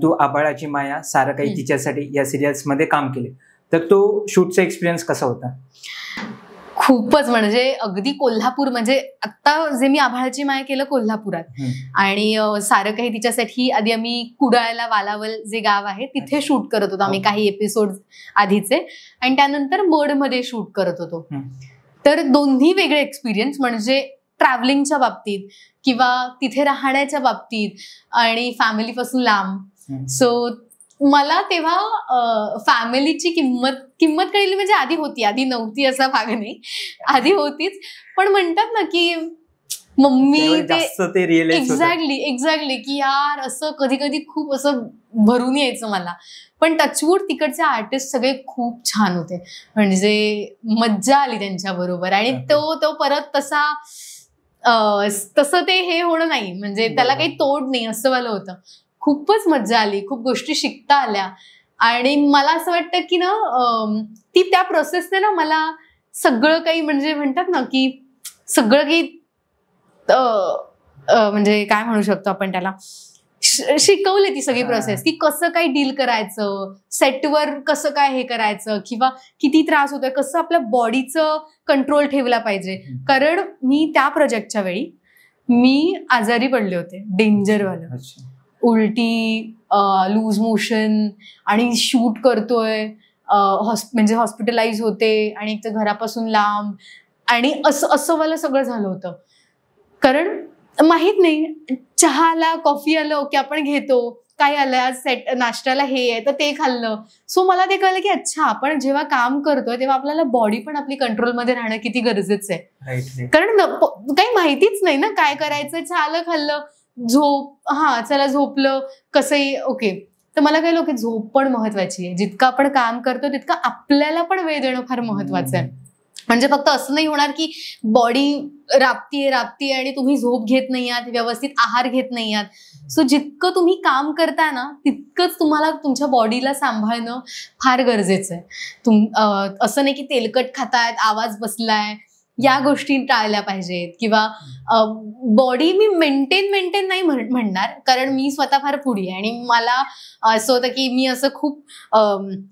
तू आबाळाची माया, सारं काही तिच्यासाठी या सिरियल्स मध्ये काम केले, तर तो शूटचा एक्सपिरियन्स कसा होता? खूपच, म्हणजे अगदी कोल्हापूर, म्हणजे आता जे मी आभाळाची माया केलं कोल्हापुरात, आणि सारं काही तिच्यासाठी आधी आम्ही कुडाळला, वालावल जे गाव आहे तिथे शूट करत होतो आम्ही काही एपिसोड आधीचे, आणि त्यानंतर मडमध्ये शूट करत होतो. तर दोन्ही वेगळे एक्सपिरियन्स, म्हणजे ट्रॅव्हलिंगच्या बाबतीत किंवा तिथे राहण्याच्या बाबतीत आणि फॅमिलीपासून लांब. सो मला तेव्हा फॅमिलीची किंमत कळली, म्हणजे आधी होती, आधी नव्हती असा भाग नाही, आधी होतीच, पण म्हणतात ना की मम्मी ते एक्झॅक्टली की यार असं कधी कधी खूप असं भरून यायचं मला. पण टचवूड तिकडचे आर्टिस्ट सगळे खूप छान होते, म्हणजे मज्जा आली त्यांच्या बरोबर, आणि तो परत तसं ते हे होणं नाही, म्हणजे त्याला काही तोड नाही असं वालं होतं. खूपच मज्जा आली, खूप गोष्टी शिकता आल्या, आणि मला असं वाटतं की ना ती त्या प्रोसेसने ना मला सगळं काही, म्हणजे म्हणतात ना की सगळं काही म्हणजे काय म्हणू शकतो आपण त्याला, शिकवली ती सगळी प्रोसेस, की कसं काय डील करायचं, सेटवर कसं काय हे करायचं, किंवा किती त्रास होतोय, कसं आपल्या बॉडीचं कंट्रोल ठेवला पाहिजे. कारण मी त्या प्रोजेक्टच्या वेळी मी आजारी पडले होते, डेंजरवालं, उलटी, लूज मोशन, आणि शूट करतोय, म्हणजे हॉस्पिटलाइज होते, आणि एक तर घरापासून लांब, आणि असं मला सगळं झालं होतं. कारण माहित नाही, चहा आला, कॉफी आलं, ओके आपण घेतो, काय आलं आज सेट नाश्त्याला हे आहे तर ते खाल्लं. सो मला ते कळलं की अच्छा, आपण जेव्हा काम करतोय तेव्हा आपल्याला बॉडी पण आपली कंट्रोलमध्ये राहणं किती गरजेचं आहे. कारण काही माहितीच नाही ना काय करायचं, चहा आलं, खाल्लं, झोप, हा चला झोपलं, कसंही ओके. तर मला कळलं की झोप पण महत्वाची आहे. जितकं आपण काम करतो तितकं आपल्याला पण वेळ देणं फार महत्वाचं आहे. म्हणजे फक्त असं नाही होणार की बॉडी राबतीये आणि तुम्ही झोप घेत नाही आहात, व्यवस्थित आहार घेत नाही आहात. सो जितकं तुम्ही काम करताय ना तितकंच तुम्हाला तुमच्या बॉडीला सांभाळणं फार गरजेचं आहे. असं नाही की तेलकट खातायत, आवाज बसलाय, या गोष्टी टाळल्या पाहिजेत. किंवा बॉडी मी मेंटेन नाही म्हणणार, कारण मी स्वतः फार फूडी आहे, आणि मला असं होतं की मी असं खूप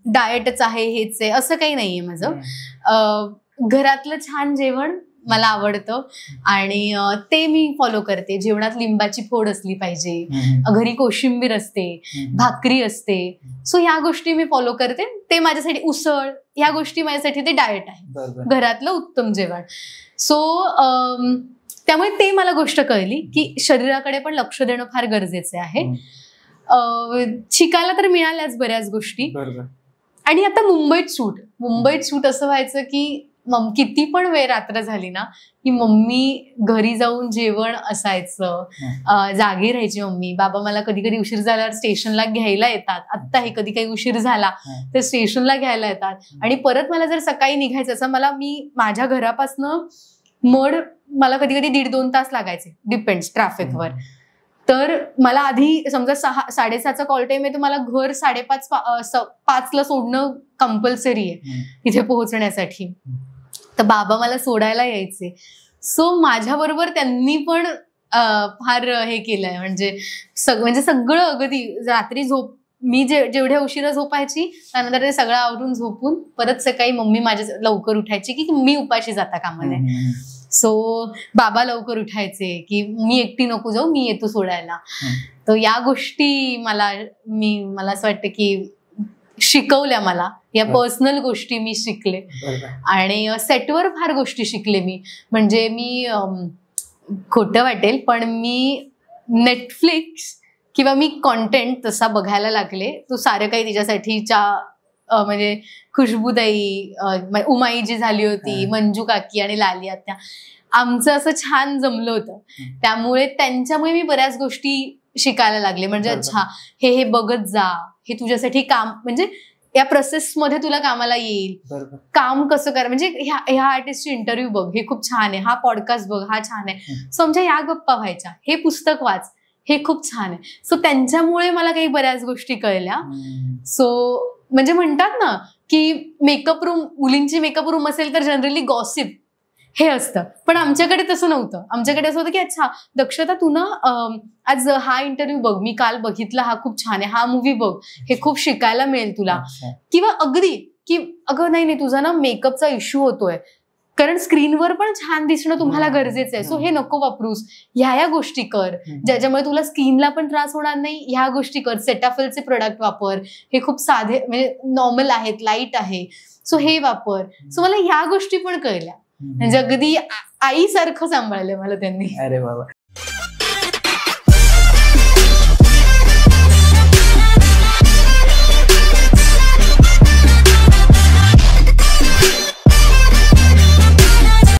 डाएटच आहे, हेच आहे, असं काही नाहीये माझं. घरातलं छान जेवण मला आवडतं, आणि ते मी फॉलो करते. जेवणात लिंबाची फोड असली पाहिजे, घरी कोशिंबीर असते, भाकरी असते. सो ह्या गोष्टी मी फॉलो करते. ते माझ्यासाठी उसळ, ह्या गोष्टी माझ्यासाठी ते डाएट आहे, घरातलं उत्तम जेवण. सो त्यामुळे ते मला गोष्ट कळली की शरीराकडे पण लक्ष देणं फार गरजेचं आहे. शिकायला तर मिळाल्याच बऱ्याच गोष्टी. आणि आता मुंबईत शूट असं व्हायचं की किती पण वेळ रात्र झाली ना की मम्मी घरी जाऊन जेवण असायचं, जागी राहायची मम्मी. बाबा मला कधी कधी उशीर झाल्यावर स्टेशनला घ्यायला येतात. आत्ता हे कधी काही उशीर झाला तर स्टेशनला घ्यायला येतात, आणि परत मला जर सकाळी निघायचं असं, मी माझ्या घरापासनं मला कधी कधी 1.5-2 तास लागायचे, डिपेंड्स ट्रॅफिकवर. तर मला आधी समजा 6-6:30चा कॉल टाइम आहे तर मला घर 5:30ला सोडणं कंपल्सरी आहे तिथे पोहोचण्यासाठी. तर बाबा मला सोडायला यायचे. सो माझ्या बरोबर त्यांनी पण फार हे केलंय, म्हणजे सगळं अगदी रात्री झोप, मी जेवढ्या उशिरा झोपायची त्यानंतर ते सगळं आवरून झोपून परत सकाळी मम्मी माझ्या लवकर उठायची की मी उपाशी जाता कामा नये. सो बाबा लवकर उठायचे की मी एकटी नको जाऊ, मी येतो सोडायला. तर या गोष्टी मला असं वाटतं की शिकवल्या मला, या पर्सनल गोष्टी मी शिकले. आणि सेटवर फार गोष्टी शिकले मी. म्हणजे मी खोटं वाटेल पण मी नेटफ्लिक्स किंवा मी कॉन्टेंट तसा बघायला लागले. तो सारं काही तिच्यासाठीच्या म्हणजे खुशबूताई, उमाई जी झाली होती, मंजू काकी आणि लाली आत्या, आमचं असं छान जमलं होतं. त्यामुळे त्यांच्यामुळे मी बऱ्याच गोष्टी शिकायला लागले. म्हणजे अच्छा हे बघत जा, हे तुझ्यासाठी काम, म्हणजे या प्रोसेस मध्ये तुला कामाला येईल. काम कसं कर, म्हणजे ह्या आर्टिस्टची इंटरव्ह्यू बघ, हे खूप छान आहे, हा पॉडकास्ट बघ, हा छान आहे. सो आमच्या या गप्पा व्हायच्या, हे पुस्तक वाच, हे खूप छान आहे. सो त्यांच्यामुळे मला काही बऱ्याच गोष्टी कळल्या. सो म्हणजे म्हणतात ना की मेकअप रूम, मुलींची मेकअप रूम असेल तर जनरली गॉसिप हे असतं. पण आमच्याकडे तसं नव्हतं. आमच्याकडे असं होतं की अच्छा दक्षता तू ना आज हा इंटरव्ह्यू बघ, मी काल बघितला, हा खूप छान आहे, हा मूवी बघ, हे खूप शिकायला मिळेल तुला. किंवा अगदी की अगं नाही तुझा ना मेकअपचा इश्यू होतोय, कारण स्क्रीनवर पण छान दिसणं तुम्हाला गरजेचं आहे, सो हे नको वापरूस, ह्या गोष्टी कर ज्याच्यामुळे तुला स्किनला पण त्रास होणार नाही. ह्या गोष्टी कर, सेटाफिलचे प्रोडक्ट वापर, हे खूप साधे म्हणजे नॉर्मल आहेत, लाईट आहे, सो हे वापर. सो मला ह्या गोष्टी पण कळल्या. म्हणजे अगदी आईसारखं सांभाळलं मला त्यांनी. अरे बाबा.